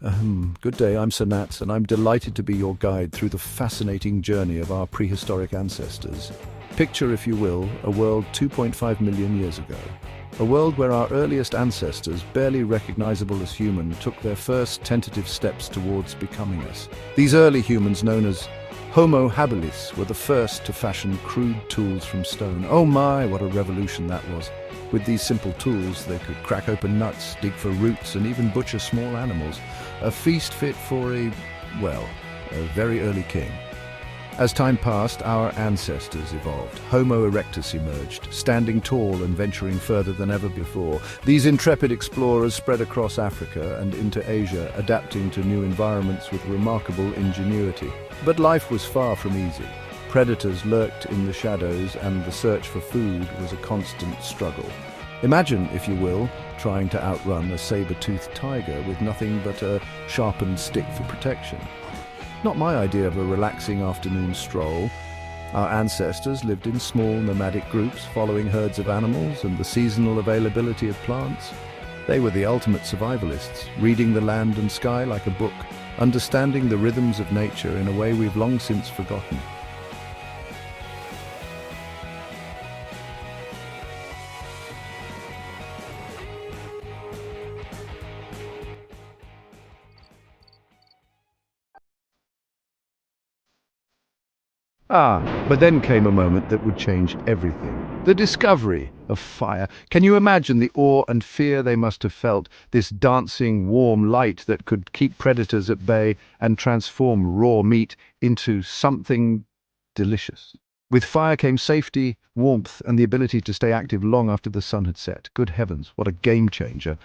Good day, I'm Sir Nats, and I'm delighted to be your guide through the fascinating journey of our prehistoric ancestors. Picture, if you will, a world 2.5 million years ago. A world where our earliest ancestors, barely recognizable as human, took their first tentative steps towards becoming us. These early humans, known as Homo habilis, were the first to fashion crude tools from stone. Oh my, what a revolution that was. With these simple tools, they could crack open nuts, dig for roots, and even butcher small animals. A feast fit for a very early king. As time passed, our ancestors evolved. Homo erectus emerged, standing tall and venturing further than ever before. These intrepid explorers spread across Africa and into Asia, adapting to new environments with remarkable ingenuity. But life was far from easy. Predators lurked in the shadows, and the search for food was a constant struggle. Imagine, if you will, trying to outrun a saber-toothed tiger with nothing but a sharpened stick for protection. Not my idea of a relaxing afternoon stroll. Our ancestors lived in small nomadic groups, following herds of animals and the seasonal availability of plants. They were the ultimate survivalists, reading the land and sky like a book, understanding the rhythms of nature in a way we've long since forgotten. But then came a moment that would change everything. The discovery of fire. Can you imagine the awe and fear they must have felt? This dancing, warm light that could keep predators at bay and transform raw meat into something delicious. With fire came safety, warmth, and the ability to stay active long after the sun had set. Good heavens, what a game changer.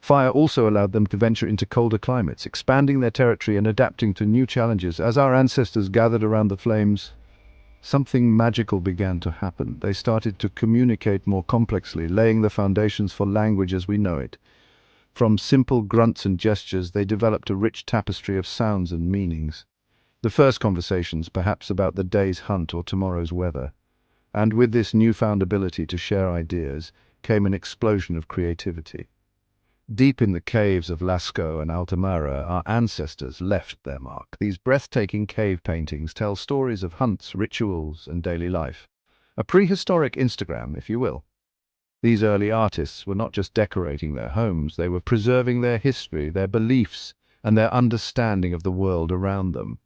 Fire also allowed them to venture into colder climates, expanding their territory and adapting to new challenges. As our ancestors gathered around the flames, something magical began to happen. They started to communicate more complexly, laying the foundations for language as we know it. From simple grunts and gestures, they developed a rich tapestry of sounds and meanings. The first conversations, perhaps about the day's hunt or tomorrow's weather. And with this newfound ability to share ideas, came an explosion of creativity. Deep in the caves of Lascaux and Altamara, our ancestors left their mark. These breathtaking cave paintings tell stories of hunts, rituals, and daily life. A prehistoric Instagram, if you will. These early artists were not just decorating their homes, they were preserving their history, their beliefs, and their understanding of the world around them.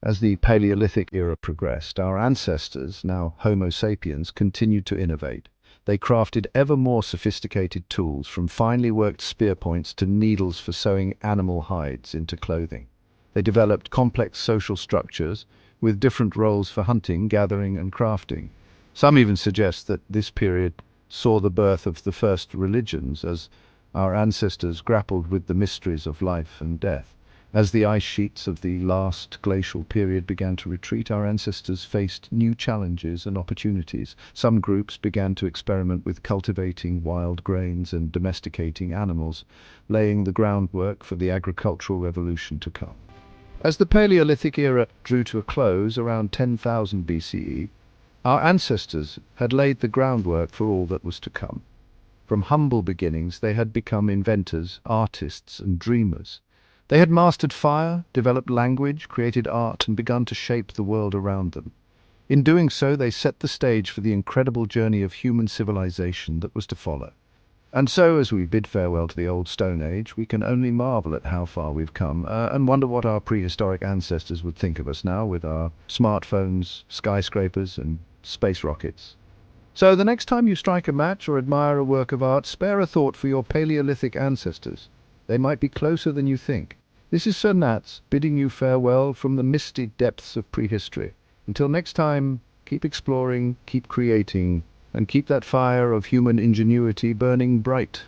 As the Paleolithic era progressed, our ancestors, now Homo sapiens, continued to innovate. They crafted ever more sophisticated tools, from finely worked spear points to needles for sewing animal hides into clothing. They developed complex social structures, with different roles for hunting, gathering, and crafting. Some even suggest that this period saw the birth of the first religions, as our ancestors grappled with the mysteries of life and death. As the ice sheets of the last glacial period began to retreat, our ancestors faced new challenges and opportunities. Some groups began to experiment with cultivating wild grains and domesticating animals, laying the groundwork for the agricultural revolution to come. As the Paleolithic era drew to a close around 10,000 BCE, our ancestors had laid the groundwork for all that was to come. From humble beginnings, they had become inventors, artists, and dreamers. They had mastered fire, developed language, created art, and begun to shape the world around them. In doing so, they set the stage for the incredible journey of human civilization that was to follow. And so, as we bid farewell to the old Stone Age, we can only marvel at how far we've come, and wonder what our prehistoric ancestors would think of us now with our smartphones, skyscrapers, and space rockets. So the next time you strike a match or admire a work of art, spare a thought for your Paleolithic ancestors. They might be closer than you think. This is Sir Nats, bidding you farewell from the misty depths of prehistory. Until next time, keep exploring, keep creating, and keep that fire of human ingenuity burning bright.